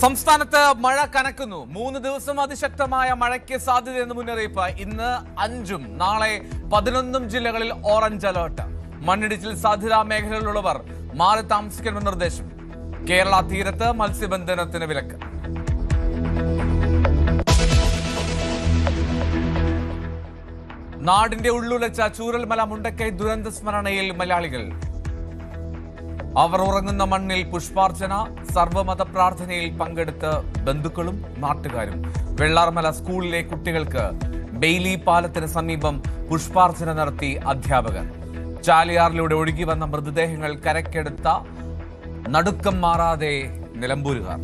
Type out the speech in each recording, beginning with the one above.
സംസ്ഥാനത്ത് മഴ കനക്കുന്നു. 3 ദിവസം അതിശക്തമായ മഴയ്ക്ക് സാധ്യതയെന്ന് മുന്നറിയിപ്പ്. ഇന്ന് 5-ഉം നാളെ 11 ജില്ലകളിൽ ഓറഞ്ച് അലർട്ട്. മണ്ണിടിച്ചിൽ സാധ്യതാ മേഖലയിലുള്ളവർ മാറി താമസിക്കണമെന്ന നിർദ്ദേശം. കേരള തീരത്ത് മത്സ്യബന്ധനത്തിന് വിലക്ക്. നാടിന്റെ ഉള്ളുലച്ച ചൂരൽമല മുണ്ടക്കൈ ദുരന്ത സ്മരണയിൽ മലയാളികൾ. അവർ ഉറങ്ങുന്ന മണ്ണിൽ പുഷ്പാർച്ചന, സർവമത പ്രാർത്ഥനയിൽ പങ്കെടുത്ത് ബന്ധുക്കളും നാട്ടുകാരും. വെള്ളാർമല സ്കൂളിലെ കുട്ടികൾക്ക് ബെയിലി പാലത്തിന് സമീപം പുഷ്പാർച്ചന നടത്തി അധ്യാപകർ. ചാലിയാറിലൂടെ ഒഴുകി വന്ന മൃതദേഹങ്ങൾ കരക്കെടുത്ത നടുക്കം മാറാതെ നിലമ്പൂരുകാർ.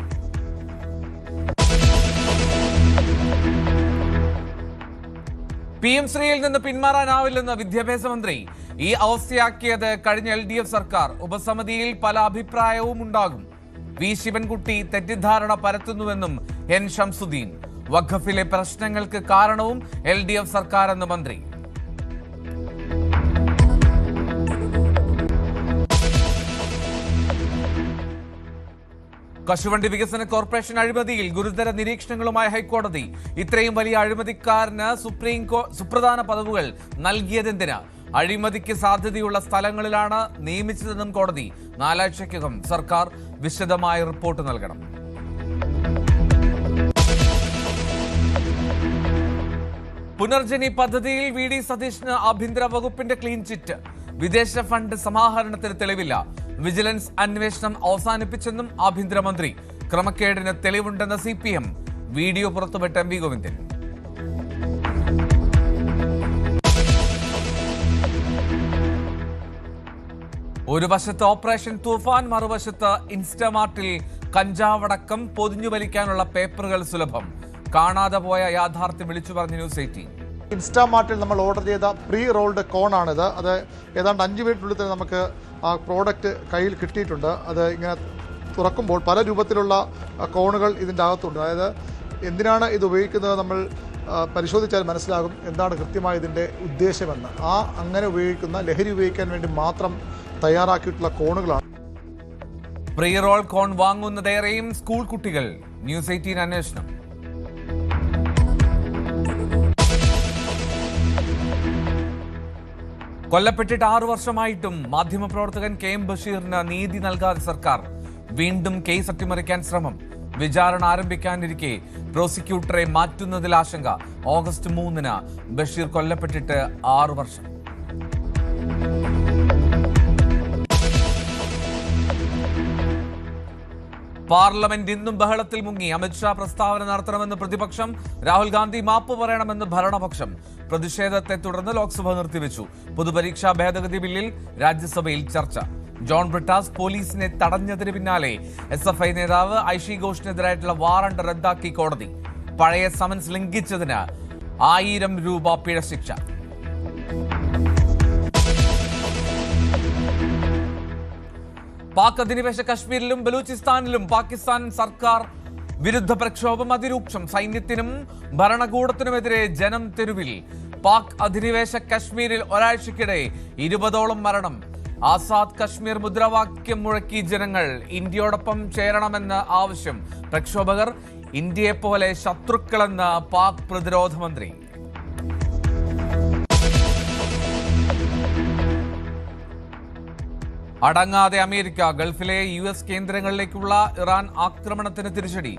PM ശ്രീയിൽ നിന്ന് പിന്മാറാനാവില്ലെന്ന് വിദ്യാഭ്യാസ മന്ത്രി. ഈ അവസ്ഥയാക്കിയത് കഴിഞ്ഞ LDF സർക്കാർ. ഉപസമിതിയിൽ പല അഭിപ്രായവും ഉണ്ടാകും. വി ശിവൻകുട്ടി തെറ്റിദ്ധാരണ പരത്തുന്നുവെന്നും N ഷംസുദ്ദീൻ. വഖഫിലെ പ്രശ്നങ്ങൾക്ക് കാരണവും LDF സർക്കാർ എന്ന് മന്ത്രി. കശുവണ്ടി വികസന കോർപ്പറേഷൻ അഴിമതിയിൽ ഗുരുതര നിരീക്ഷണങ്ങളുമായി ഹൈക്കോടതി. ഇത്രയും വലിയ അഴിമതിക്കാരന് സുപ്രധാന പദവുകൾ നൽകിയതെന്തിന്? അഴിമതിക്ക് സാധ്യതയുള്ള സ്ഥലങ്ങളിലാണ് നിയമിച്ചതെന്നും കോടതി. 4 ആഴ്ചയ്ക്കകം സർക്കാർ വിശദമായ റിപ്പോർട്ട് നൽകണം. പുനർജനി പദ്ധതിയിൽ VD സതീഷിന് ആഭ്യന്തര വകുപ്പിന്റെ ക്ലീൻ ചിറ്റ്. വിദേശ ഫണ്ട് സമാഹരണത്തിന് തെളിവില്ല. വിജിലൻസ് അന്വേഷണം അവസാനിപ്പിച്ചെന്നും ആഭ്യന്തരമന്ത്രി. ക്രമക്കേടിന് തെളിവുണ്ടെന്ന CPM. വീഡിയോ പുറത്തുവിട്ട MV ഗോവിന്ദൻ. ഒരു വശത്ത് ഓപ്പറേഷൻ തൂഫാൻ, മറുവശത്ത് ഇൻസ്റ്റമാർട്ടിൽ കഞ്ചാവടക്കം പൊതിഞ്ഞു വലിക്കാനുള്ള പേപ്പറുകൾ സുലഭം. കാണാതെ പോയ യാഥാർത്ഥ്യം വിളിച്ചു പറഞ്ഞ ന്യൂസ് 18. ഇൻസ്റ്റാമാർട്ടിൽ നമ്മൾ ഓർഡർ ചെയ്ത പ്രീ റോൾഡ് കോണാണിത്. അത് ഏതാണ്ട് 5 മിനിറ്റിനുള്ളിൽ തന്നെ നമുക്ക് ആ പ്രോഡക്റ്റ് കയ്യിൽ കിട്ടിയിട്ടുണ്ട്. അത് ഇങ്ങനെ തുറക്കുമ്പോൾ പല രൂപത്തിലുള്ള കോണുകൾ ഇതിൻ്റെ അകത്തുണ്ട്. അതായത് എന്തിനാണ് ഇത് ഉപയോഗിക്കുന്നത് നമ്മൾ പരിശോധിച്ചാൽ മനസ്സിലാകും എന്താണ് കൃത്യമായി ഇതിൻ്റെ ഉദ്ദേശമെന്ന്. അങ്ങനെ ഉപയോഗിക്കുന്ന ലഹരി ഉപയോഗിക്കാൻ വേണ്ടി മാത്രം തയ്യാറാക്കിയിട്ടുള്ള കോണുകളാണ്. പ്രീ റോൾ കോൺ വാങ്ങുന്നതേറെയും സ്കൂൾ കുട്ടികൾ. ന്യൂസ് 18 അന്വേഷണം. കൊല്ലപ്പെട്ടിട്ട് 6 വർഷമായിട്ടും മാധ്യമപ്രവർത്തകൻ KM ബഷീറിന് നീതി നൽകാതെ സർക്കാർ. വീണ്ടും കേസ് അട്ടിമറിക്കാൻ ശ്രമം. വിചാരണ ആരംഭിക്കാനിരിക്കെ പ്രോസിക്യൂട്ടറെ മാറ്റുന്നതിൽ ആശങ്ക. ഓഗസ്റ്റ് 3-ന് ബഷീർ കൊല്ലപ്പെട്ടിട്ട് 6 വർഷം. പാർലമെന്റ് ഇന്നും ബഹളത്തിൽ മുങ്ങി. അമിത്ഷാ പ്രസ്താവന നടത്തണമെന്ന് പ്രതിപക്ഷം. രാഹുൽ ഗാന്ധി മാപ്പ് പറയണമെന്ന് ഭരണപക്ഷം. പ്രതിഷേധത്തെ തുടർന്ന് ലോക്സഭ നിർത്തിവെച്ചു. പൊതുപരീക്ഷാ ഭേദഗതി ബില്ലിൽ രാജ്യസഭയിൽ ചർച്ച. ജോൺ ബ്രിട്ടാസ് പോലീസിനെ തടഞ്ഞതിന് പിന്നാലെ SFI നേതാവ് ഐഷി ഘോഷിനെതിരായിട്ടുള്ള വാറണ്ട് റദ്ദാക്കി കോടതി. പഴയ സമൻസ് ലംഘിച്ചതിന് 1000 രൂപ പിഴ ശിക്ഷ. പാക് അധിനിവേശ കശ്മീരിലും ബലൂചിസ്ഥാനിലും പാകിസ്ഥാൻ സർക്കാർ വിരുദ്ധ പ്രക്ഷോഭം അതിരൂക്ഷം. സൈന്യത്തിനും ഭരണകൂടത്തിനുമെതിരെ ജനം തെരുവിൽ. പാക് അധിനിവേശ കശ്മീരിൽ ഒരാഴ്ചക്കിടെ 20ഓളം മരണം. ആസാദ് കശ്മീർ മുദ്രാവാക്യം മുഴക്കി ജനങ്ങൾ. ഇന്ത്യയോടൊപ്പം ചേരണമെന്ന് ആവശ്യം. പ്രക്ഷോഭകർ ഇന്ത്യയെപ്പോലെ ശത്രുക്കളെന്ന് പാക് പ്രതിരോധ മന്ത്രി. അടങ്ങാതെ അമേരിക്ക. ഗൾഫിലെ US കേന്ദ്രങ്ങളിലേക്കുള്ള ഇറാൻ ആക്രമണത്തിന് തിരിച്ചടി.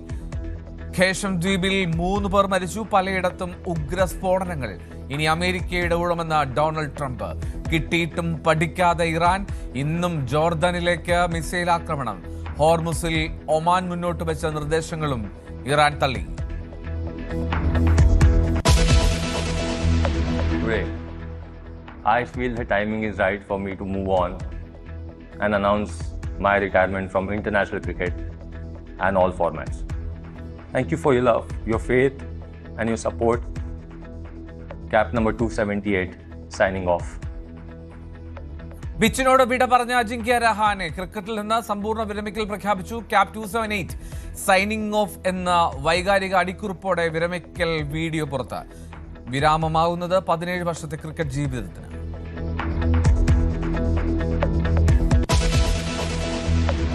ഖേഷം ദ്വീപിൽ 3 പേർ മരിച്ചു. പലയിടത്തും ഉഗ്രസ്ഫോടനങ്ങൾ. ഇനി അമേരിക്കയുടെ ഊഴമെന്ന് ഡൊണാൾഡ് ട്രംപ്. കിട്ടിയിട്ടും പഠിക്കാതെ ഇറാൻ. ഇന്നും ജോർദാനിലേക്ക് മിസൈൽ ആക്രമണം. ഹോർമുസിൽ ഒമാൻ മുന്നോട്ട് വെച്ച നിർദ്ദേശങ്ങളും ഇറാൻ തള്ളി. I feel the timing is right for me to move on and announce my retirement from international cricket and all formats. Thank you for your love, your faith and your support. Cap number 278 signing off. പിച്ചിനോട് വിട പറഞ്ഞ അജിങ്ക്യ രഹാനെ ക്രിക്കറ്റിൽ നിന്ന് സമ്പൂർണ്ണ വിരമിക്കൽ പ്രഖ്യാപിച്ചു. Cap 278 signing off എന്ന വൈകാരിക അടിക്കുറിപ്പോടെ വിരമിക്കൽ വീഡിയോ പുറത്ത്. വിരാമമാകുന്നത് 17 വർഷത്തെ ക്രിക്കറ്റ് ജീവിതത്തിന്.